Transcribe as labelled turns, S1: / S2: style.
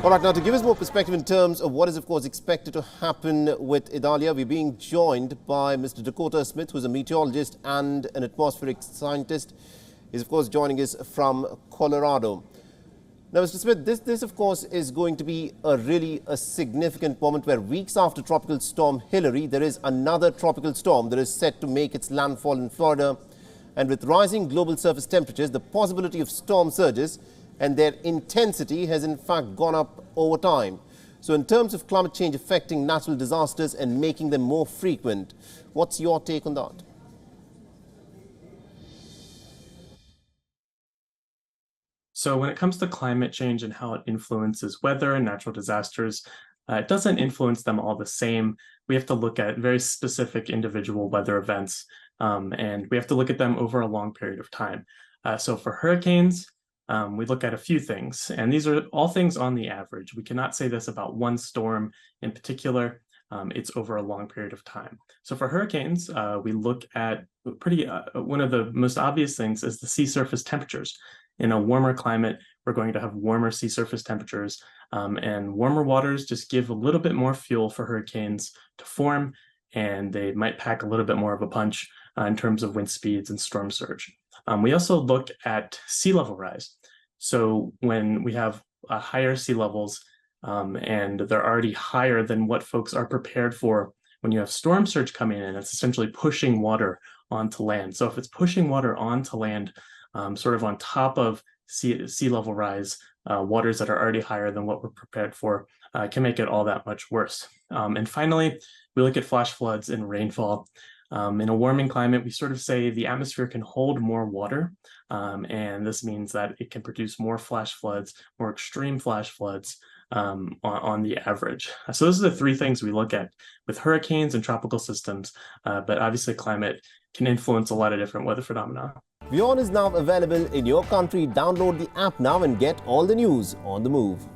S1: All right, now to give us more perspective in terms of what is, of course, expected to happen with Idalia, we're being joined by Mr. Dakota Smith, who's a meteorologist and an atmospheric scientist. He's, of course, joining us from Colorado. Now, Mr. Smith, this, of course, is going to be really a significant moment where weeks after Tropical Storm Hillary, there is another tropical storm that is set to make its landfall in Florida. And with rising global surface temperatures, the possibility of storm surges and their intensity has in fact gone up over time. So in terms of climate change affecting natural disasters and making them more frequent, what's your take on that?
S2: So when it comes to climate change and how it influences weather and natural disasters, it doesn't influence them all the same. We have to look at very specific individual weather events, and we have to look at them over a long period of time. So for hurricanes, we look at a few things, and these are all things on the average. We cannot say this about one storm in particular. It's over a long period of time. So for hurricanes, we look at one of the most obvious things is the sea surface temperatures. In a warmer climate, we're going to have warmer sea surface temperatures, and warmer waters just give a little bit more fuel for hurricanes to form, and they might pack a little bit more of a punch in terms of wind speeds and storm surge. We also look at sea level rise. So when we have higher sea levels and they're already higher than what folks are prepared for, when you have storm surge coming in, it's essentially pushing water onto land. So if it's pushing water onto land, sort of on top of sea level rise, waters that are already higher than what we're prepared for can make it all that much worse. And finally, we look at flash floods and rainfall. In a warming climate, we sort of say the atmosphere can hold more water, and this means that it can produce more flash floods, more extreme flash floods on the average. So those are the three things we look at with hurricanes and tropical systems, but obviously climate can influence a lot of different weather phenomena.
S1: WION is now available in your country. Download the app now and get all the news on the move.